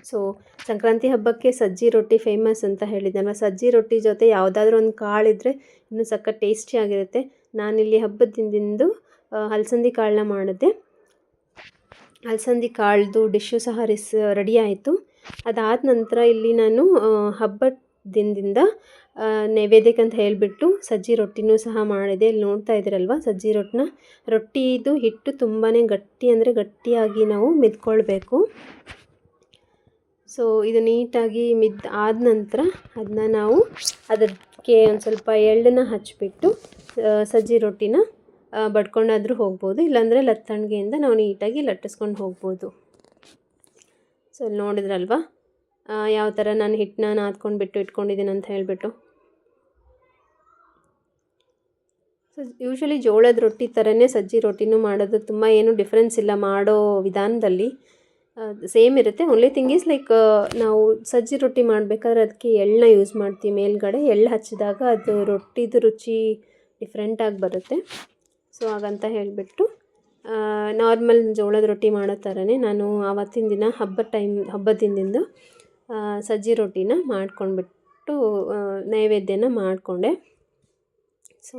ಸೊ ಸಂಕ್ರಾಂತಿ ಹಬ್ಬಕ್ಕೆ ಸಜ್ಜಿ ರೊಟ್ಟಿ ಫೇಮಸ್ ಅಂತ ಹೇಳಿದ್ನಲ್ವ. ಸಜ್ಜಿ ರೊಟ್ಟಿ ಜೊತೆ ಯಾವುದಾದ್ರೂ ಒಂದು ಕಾಳಿದ್ರೆ ಇನ್ನೂ ಸಖತ್ ಟೇಸ್ಟಿಯಾಗಿರುತ್ತೆ. ನಾನಿಲ್ಲಿ ಹಬ್ಬದ ದಿನದಿಂದ ಅಲಸಂದಿ ಕಾಳನ್ನ ಮಾಡಿದ್ದೆ. ಅಲಸಂದಿ ಕಾಳ್ದು ಡಿಶ್ಶು ಸಹ ರೆಡಿ ಆಯಿತು. ಅದಾದ ನಂತರ ಇಲ್ಲಿ ನಾನು ಹಬ್ಬದ ದಿನದಿಂದ ನೈವೇದ್ಯಕ್ಕೆ ಅಂತ ಹೇಳಿಬಿಟ್ಟು ಸಜ್ಜಿ ರೊಟ್ಟಿನೂ ಸಹ ಮಾಡಿದೆ. ಇಲ್ಲಿ ನೋಡ್ತಾ ಇದ್ದೀರಲ್ವ ಸಜ್ಜಿ ರೊಟ್ಟಿದು ಹಿಟ್ಟು ತುಂಬಾ ಗಟ್ಟಿಯಾಗಿ ನಾವು ಮಿದ್ಕೊಳ್ಬೇಕು. ಸೊ ಇದು ನೀಟಾಗಿ ಆದ ನಂತರ ಅದನ್ನ ನಾವು ಅದಕ್ಕೆ ಒಂದು ಸ್ವಲ್ಪ ಎಳ್ಳನ್ನು ಹಚ್ಚಿಬಿಟ್ಟು ಸಜ್ಜಿ ರೊಟ್ಟಿನ ಬಡ್ಕೊಂಡಾದರೂ ಹೋಗ್ಬೋದು. ಇಲ್ಲಾಂದರೆ ಲತ್ತಣಿಗೆಯಿಂದ ನಾವು ನೀಟಾಗಿ ಲಟ್ಟಿಸ್ಕೊಂಡು ಹೋಗ್ಬೋದು. ಸೊ ಇಲ್ಲಿ ನೋಡಿದ್ರಲ್ವ ಯಾವ ಥರ ನಾನು ಹಿಟ್ಟನ್ನ ನಾದ್ಕೊಂಡ್ಬಿಟ್ಟು ಇಟ್ಕೊಂಡಿದ್ದೀನಿ ಅಂತ ಹೇಳಿಬಿಟ್ಟು. ಸೊ ಯೂಶ್ವಲಿ ಜೋಳದ ರೊಟ್ಟಿ ಥರನೇ ಸಜ್ಜಿ ರೊಟ್ಟಿನೂ ಮಾಡೋದು. ತುಂಬ ಏನೂ ಡಿಫ್ರೆನ್ಸ್ ಇಲ್ಲ ಮಾಡೋ ವಿಧಾನದಲ್ಲಿ, ಸೇಮ್ ಇರುತ್ತೆ. ಓನ್ಲಿ ಥಿಂಗ್ ಈಸ್ ಲೈಕ್ ನಾವು ಸಜ್ಜಿ ರೊಟ್ಟಿ ಮಾಡಬೇಕಾದ್ರೆ ಅದಕ್ಕೆ ಎಳ್ಳನ್ನ ಯೂಸ್ ಮಾಡ್ತೀವಿ. ಮೇಲ್ಗಡೆ ಎಳ್ಳು ಹಚ್ಚಿದಾಗ ಅದು ರೊಟ್ಟಿದು ರುಚಿ ಡಿಫ್ರೆಂಟಾಗಿ ಬರುತ್ತೆ. ಸೊ ಹಾಗಂತ ಹೇಳಿಬಿಟ್ಟು ನಾರ್ಮಲ್ ಜೋಳದ ರೊಟ್ಟಿ ಮಾಡೋ ಥರನೇ ನಾನು ಆವತ್ತಿನ ದಿನ ಹಬ್ಬದ ದಿನದಿಂದ ಸಜ್ಜಿ ರೊಟ್ಟಿನ ಮಾಡ್ಕೊಂಡ್ಬಿಟ್ಟು ನೈವೇದ್ಯನ ಮಾಡಿಕೊಂಡೆ. ಸೊ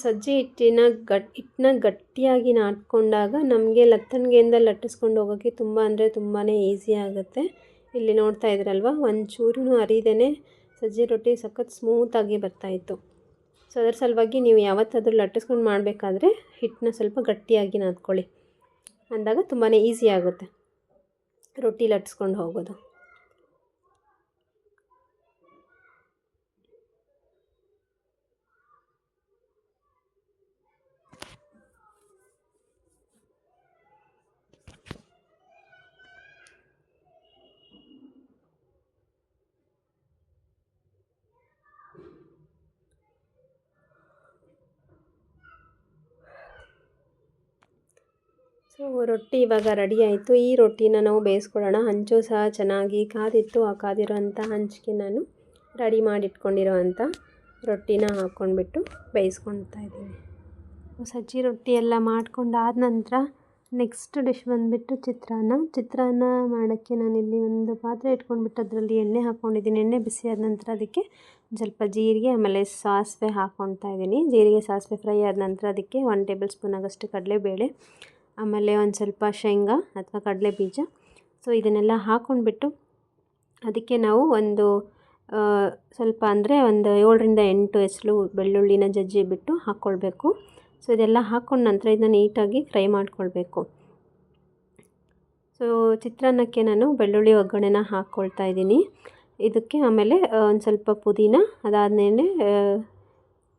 ಸಜ್ಜಿ ಹಿಟ್ಟನ್ನ ಗಟ್ಟಿಯಾಗಿ ನಾದ್ಕೊಂಡಾಗ ನಮಗೆ ಲತ್ತಣಿಗೆಯಿಂದ ಲಟ್ಟಿಸ್ಕೊಂಡು ಹೋಗೋಕ್ಕೆ ತುಂಬಾ ಈಸಿ ಆಗುತ್ತೆ. ಇಲ್ಲಿ ನೋಡ್ತಾ ಇದ್ರಲ್ವ ಒಂಚೂರು ಅರಿದೇನೆ ಸಜ್ಜಿ ರೊಟ್ಟಿ ಸಖತ್ ಸ್ಮೂತಾಗಿ ಬರ್ತಾಯಿತ್ತು. ಸೊ ಅದರ ಸಲುವಾಗಿ ನೀವು ಯಾವತ್ತಾದರೂ ಲಟ್ಟಿಸ್ಕೊಂಡು ಮಾಡಬೇಕಾದ್ರೆ ಹಿಟ್ಟನ್ನ ಸ್ವಲ್ಪ ಗಟ್ಟಿಯಾಗಿ ನಾದ್ಕೊಳ್ಳಿ. ಅಂದಾಗ ತುಂಬಾ ಈಸಿ ಆಗುತ್ತೆ ರೊಟ್ಟಿ ಲಟ್ಟಿಸ್ಕೊಂಡು ಹೋಗೋದು. ಸೊ ರೊಟ್ಟಿ ಇವಾಗ ರೆಡಿ ಆಯಿತು. ಈ ರೊಟ್ಟಿನ ನಾವು ಬೇಯಿಸ್ಕೊಳ್ಳೋಣ. ಹಂಚು ಸಹ ಚೆನ್ನಾಗಿ ಕಾದಿತ್ತು. ಆ ಕಾದಿರೋಂಥ ಹಂಚಿಗೆ ನಾನು ರೆಡಿ ಮಾಡಿಟ್ಕೊಂಡಿರೋವಂಥ ರೊಟ್ಟಿನ ಹಾಕ್ಕೊಂಡ್ಬಿಟ್ಟು ಬೇಯಿಸ್ಕೊಳ್ತಾ ಇದ್ದೀನಿ. ಸಜ್ಜಿ ರೊಟ್ಟಿ ಎಲ್ಲ ಮಾಡ್ಕೊಂಡಾದ ನಂತರ ನೆಕ್ಸ್ಟ್ ಡಿಶ್ ಬಂದುಬಿಟ್ಟು ಚಿತ್ರಾನ್ನ ಮಾಡೋಕ್ಕೆ ನಾನಿಲ್ಲಿ ಒಂದು ಪಾತ್ರೆ ಇಟ್ಕೊಂಡ್ಬಿಟ್ಟು ಅದರಲ್ಲಿ ಎಣ್ಣೆ ಹಾಕ್ಕೊಂಡಿದ್ದೀನಿ. ಎಣ್ಣೆ ಬಿಸಿ ಆದ ನಂತರ ಅದಕ್ಕೆ ಸ್ವಲ್ಪ ಜೀರಿಗೆ ಆಮೇಲೆ ಸಾಸಿವೆ ಹಾಕ್ಕೊಳ್ತಾ ಇದ್ದೀನಿ. ಜೀರಿಗೆ ಸಾಸಿವೆ ಫ್ರೈ ಆದ ನಂತರ ಅದಕ್ಕೆ 1 ಟೇಬಲ್ ಸ್ಪೂನ್ ಆಗೋಷ್ಟು ಕಡಲೆಬೇಳೆ, ಆಮೇಲೆ ಒಂದು ಸ್ವಲ್ಪ ಶೇಂಗಾ ಅಥವಾ ಕಡಲೆ ಬೀಜ, ಸೊ ಇದನ್ನೆಲ್ಲ ಹಾಕ್ಕೊಂಡ್ಬಿಟ್ಟು ಅದಕ್ಕೆ ನಾವು ಒಂದು ಸ್ವಲ್ಪ ಅಂದರೆ ಒಂದು 7 ರಿಂದ 8 ಎಸಳು ಬೆಳ್ಳುಳ್ಳಿನ ಜಜ್ಜಿಬಿಟ್ಟು ಹಾಕ್ಕೊಳ್ಬೇಕು. ಸೊ ಇದೆಲ್ಲ ಹಾಕ್ಕೊಂಡ ನಂತರ ಇದನ್ನ ನೀಟಾಗಿ ಫ್ರೈ ಮಾಡ್ಕೊಳ್ಬೇಕು. ಸೊ ಚಿತ್ರಾನ್ನಕ್ಕೆ ನಾನು ಬೆಳ್ಳುಳ್ಳಿ ಒಗ್ಗರಣೆನ ಹಾಕ್ಕೊಳ್ತಾ ಇದ್ದೀನಿ. ಇದಕ್ಕೆ ಆಮೇಲೆ ಒಂದು ಸ್ವಲ್ಪ ಪುದೀನ, ಅದಾದಮೇಲೆ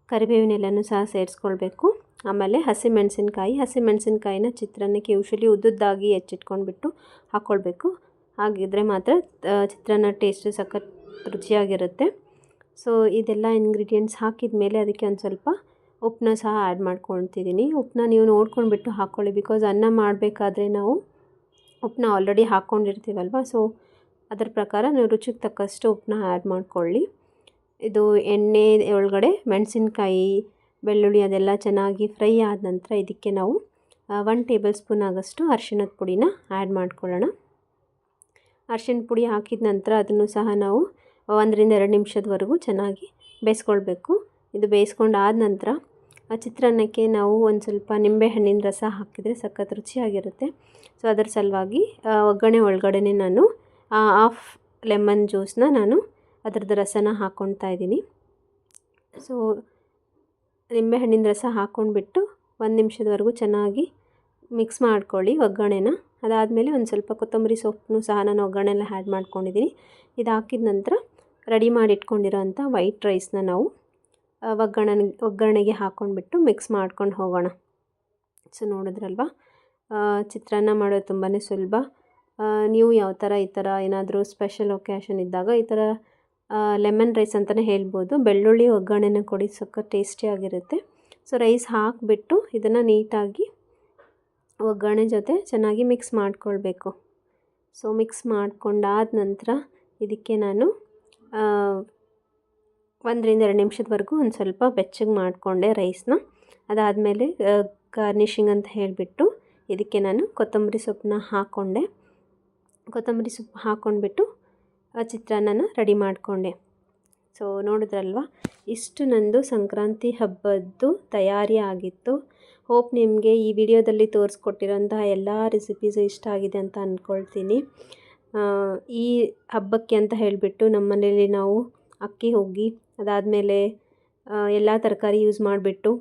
ಕರಿಬೇವಿನ ಎಲೆನೂ ಸಹ ಸೇರಿಸ್ಕೊಳ್ಬೇಕು. ಆಮೇಲೆ ಹಸಿಮೆಣಸಿನ್ಕಾಯಿನ ಚಿತ್ರಾನ್ನಕ್ಕೆ ಯೂಶ್ವಲಿ ಉದ್ದುದ್ದಾಗಿ ಹೆಚ್ಚಿಟ್ಕೊಂಡ್ಬಿಟ್ಟು ಹಾಕ್ಕೊಳ್ಬೇಕು. ಹಾಗಿದ್ರೆ ಮಾತ್ರ ಚಿತ್ರಾನ್ನ ಟೇಸ್ಟ್ ಸಖತ್ ರುಚಿಯಾಗಿರುತ್ತೆ. ಸೊ ಇದೆಲ್ಲ ಇಂಗ್ರೀಡಿಯೆಂಟ್ಸ್ ಹಾಕಿದ ಮೇಲೆ ಅದಕ್ಕೆ ಒಂದು ಸ್ವಲ್ಪ ಉಪ್ಪನ್ನ ಸಹ ಆ್ಯಡ್ ಮಾಡ್ಕೊಳ್ತಿದ್ದೀನಿ. ಉಪ್ಪನ್ನ ನೀವು ನೋಡ್ಕೊಂಡ್ಬಿಟ್ಟು ಹಾಕ್ಕೊಳ್ಳಿ, ಬಿಕಾಸ್ ಅನ್ನ ಮಾಡಬೇಕಾದ್ರೆ ನಾವು ಉಪ್ಪನ್ನ ಆಲ್ರೆಡಿ ಹಾಕ್ಕೊಂಡಿರ್ತೀವಲ್ವ. ಸೊ ಅದರ ಪ್ರಕಾರ ನೀವು ರುಚಿಗೆ ತಕ್ಕಷ್ಟು ಉಪ್ಪನ್ನ ಆ್ಯಡ್ ಮಾಡ್ಕೊಳ್ಳಿ. ಇದು ಎಣ್ಣೆ ಒಳಗಡೆ ಮೆಣಸಿನ್ಕಾಯಿ, ಬೆಳ್ಳುಳ್ಳಿ ಅದೆಲ್ಲ ಚೆನ್ನಾಗಿ ಫ್ರೈ ಆದ ನಂತರ ಇದಕ್ಕೆ ನಾವು 1 ಟೇಬಲ್ ಸ್ಪೂನ್ ಆಗೋಷ್ಟು ಅರಿಶಿಣದ ಪುಡಿನ ಆ್ಯಡ್ ಮಾಡ್ಕೊಳ್ಳೋಣ. ಅರಿಶಿಣದ ಪುಡಿ ಹಾಕಿದ ನಂತರ ಅದನ್ನು ಸಹ ನಾವು 1 ರಿಂದ 2 ನಿಮಿಷದವರೆಗೂ ಚೆನ್ನಾಗಿ ಬೇಯಿಸ್ಕೊಳ್ಬೇಕು. ಇದು ಬೇಯಿಸ್ಕೊಂಡಾದ ನಂತರ ಚಿತ್ರಾನ್ನಕ್ಕೆ ನಾವು ಒಂದು ಸ್ವಲ್ಪ ನಿಂಬೆಹಣ್ಣಿನ ರಸ ಹಾಕಿದರೆ ಸಖತ್ ರುಚಿಯಾಗಿರುತ್ತೆ. ಸೊ ಅದರ ಸಲುವಾಗಿ ಒಗ್ಗರಣೆ ಒಳಗಡೆ ನಾನು ಹಾಫ್ ಲೆಮನ್ ಜ್ಯೂಸನ್ನ ನಾನು ಅದರದ್ದು ರಸನ ಹಾಕ್ಕೊಳ್ತಾ ಇದ್ದೀನಿ. ಸೊ ನಿಂಬೆಹಣ್ಣಿನ ರಸ ಹಾಕ್ಕೊಂಡ್ಬಿಟ್ಟು 1 ನಿಮಿಷದವರೆಗೂ ಚೆನ್ನಾಗಿ ಮಿಕ್ಸ್ ಮಾಡ್ಕೊಳ್ಳಿ ಒಗ್ಗರಣೆನ. ಅದಾದಮೇಲೆ ಒಂದು ಸ್ವಲ್ಪ ಕೊತ್ತಂಬರಿ ಸೊಪ್ಪನ್ನು ಸಹ ನಾನು ಒಗ್ಗರಣೆಲ್ಲ ಆ್ಯಡ್ ಮಾಡ್ಕೊಂಡಿದ್ದೀನಿ. ಇದು ಹಾಕಿದ ನಂತರ ರೆಡಿ ಮಾಡಿ ಇಟ್ಕೊಂಡಿರೋಂಥ ವೈಟ್ ರೈಸ್ನ ನಾವು ಒಗ್ಗರಣೆಗೆ ಹಾಕ್ಕೊಂಡ್ಬಿಟ್ಟು ಮಿಕ್ಸ್ ಮಾಡ್ಕೊಂಡು ಹೋಗೋಣ. ಸೊ ನೋಡಿದ್ರಲ್ವ, ಚಿತ್ರಾನ್ನ ಮಾಡೋದು ತುಂಬಾ ಸುಲಭ. ನೀವು ಯಾವ ಥರ ಈ ಥರ ಏನಾದರೂ ಸ್ಪೆಷಲ್ ಒಕ್ಯಾಷನ್ ಇದ್ದಾಗ ಈ ಥರ ಲೆಮನ್ ರೈಸ್ ಅಂತಲೇ ಹೇಳ್ಬೋದು. ಬೆಳ್ಳುಳ್ಳಿ ಒಗ್ಗರಣೆನ ಕೊಡಿ, ಸಖತ್ ಟೇಸ್ಟಿಯಾಗಿರುತ್ತೆ. ಸೊ ರೈಸ್ ಹಾಕಿಬಿಟ್ಟು ಇದನ್ನು ನೀಟಾಗಿ ಒಗ್ಗರಣೆ ಜೊತೆ ಚೆನ್ನಾಗಿ ಮಿಕ್ಸ್ ಮಾಡ್ಕೊಳ್ಬೇಕು. ಸೊ ಮಿಕ್ಸ್ ಮಾಡ್ಕೊಂಡಾದ ನಂತರ ಇದಕ್ಕೆ ನಾನು 1 ರಿಂದ 2 ನಿಮಿಷದವರೆಗೂ ಒಂದು ಸ್ವಲ್ಪ ಬೆಚ್ಚಗೆ ಮಾಡಿಕೊಂಡೆ ರೈಸ್ನ. ಅದಾದಮೇಲೆ ಗಾರ್ನಿಷಿಂಗ್ ಅಂತ ಹೇಳಿಬಿಟ್ಟು ಇದಕ್ಕೆ ನಾನು ಕೊತ್ತಂಬರಿ ಸೊಪ್ಪನ್ನ ಹಾಕ್ಕೊಂಡೆ. ಕೊತ್ತಂಬರಿ ಸೊಪ್ಪು ಹಾಕ್ಕೊಂಡ್ಬಿಟ್ಟು ಚಿತ್ರಾನ್ನನ ರೆಡಿ ಮಾಡಿಕೊಂಡೆ. ಸೊ ನೋಡಿದ್ರಲ್ವ, ಇಷ್ಟು ನಂದು ಸಂಕ್ರಾಂತಿ ಹಬ್ಬದ್ದು ತಯಾರಿ ಆಗಿತ್ತು. ಹೋಪ್ ನಿಮಗೆ ಈ ವಿಡಿಯೋದಲ್ಲಿ ತೋರಿಸ್ಕೊಟ್ಟಿರೋಂತಹ ಎಲ್ಲ ರೆಸಿಪೀಸು ಇಷ್ಟ ಆಗಿದೆ ಅಂತ ಅಂದ್ಕೊಳ್ತೀನಿ. ಈ ಹಬ್ಬಕ್ಕೆ ಅಂತ ಹೇಳಿಬಿಟ್ಟು ನಮ್ಮ ಮನೇಲಿ ನಾವು ಅಕ್ಕಿ ಹುಗ್ಗಿ, ಅದಾದಮೇಲೆ ಎಲ್ಲ ತರಕಾರಿ ಯೂಸ್ ಮಾಡಿಬಿಟ್ಟು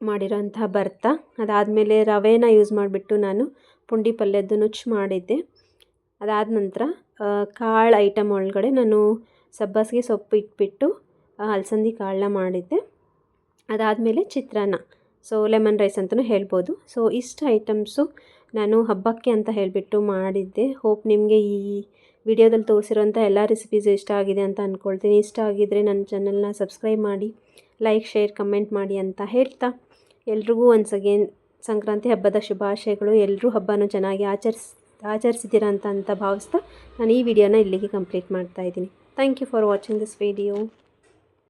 ಮಾಡಿರೋಂತಹ ಭರ್ತ, ಅದಾದಮೇಲೆ ರವೆನ ಯೂಸ್ ಮಾಡಿಬಿಟ್ಟು ನಾನು ಪುಂಡಿ ಪಲ್ಯದ್ದು ನುಚ್ಚು ಮಾಡಿದ್ದೆ. ಅದಾದ ನಂತರ ಕಾಳು ಐಟಮ್ ಒಳಗಡೆ ನಾನು ಸಬ್ಬಸಿಗೆ ಸೊಪ್ಪು ಇಟ್ಬಿಟ್ಟು ಅಲಸಂದಿ ಕಾಳನ್ನ ಮಾಡಿದ್ದೆ. ಅದಾದಮೇಲೆ ಚಿತ್ರಾನ್ನ, ಸೊ ಲೆಮನ್ ರೈಸ್ ಅಂತಲೂ ಹೇಳ್ಬೋದು. ಸೊ ಇಷ್ಟು ಐಟಮ್ಸು ನಾನು ಹಬ್ಬಕ್ಕೆ ಅಂತ ಹೇಳಿಬಿಟ್ಟು ಮಾಡಿದ್ದೆ. ಹೋಪ್ ನಿಮಗೆ ಈ ವಿಡಿಯೋದಲ್ಲಿ ತೋರಿಸಿರೋಂಥ ಎಲ್ಲ ರೆಸಿಪೀಸು ಇಷ್ಟ ಆಗಿದೆ ಅಂತ ಅಂದ್ಕೊಳ್ತೀನಿ. ಇಷ್ಟ ಆಗಿದ್ದರೆ ನನ್ನ ಚಾನಲ್ನ ಸಬ್ಸ್ಕ್ರೈಬ್ ಮಾಡಿ, ಲೈಕ್, ಶೇರ್, ಕಮೆಂಟ್ ಮಾಡಿ ಅಂತ ಹೇಳ್ತಾ, ಎಲ್ರಿಗೂ ಒನ್ಸ್ ಅಗೇನ್ ಸಂಕ್ರಾಂತಿ ಹಬ್ಬದ ಶುಭಾಶಯಗಳು. ಎಲ್ಲರೂ ಹಬ್ಬನೂ ಚೆನ್ನಾಗಿ ಆಚರಿಸಿದ್ದೀರಾ ಅಂತ ಭಾವಿಸ್ತಾ ನಾನು ಈ ವಿಡಿಯೋನ ಇಲ್ಲಿಗೆ ಕಂಪ್ಲೀಟ್ ಮಾಡ್ತಾಯಿದ್ದೀನಿ. Thank you for watching this video.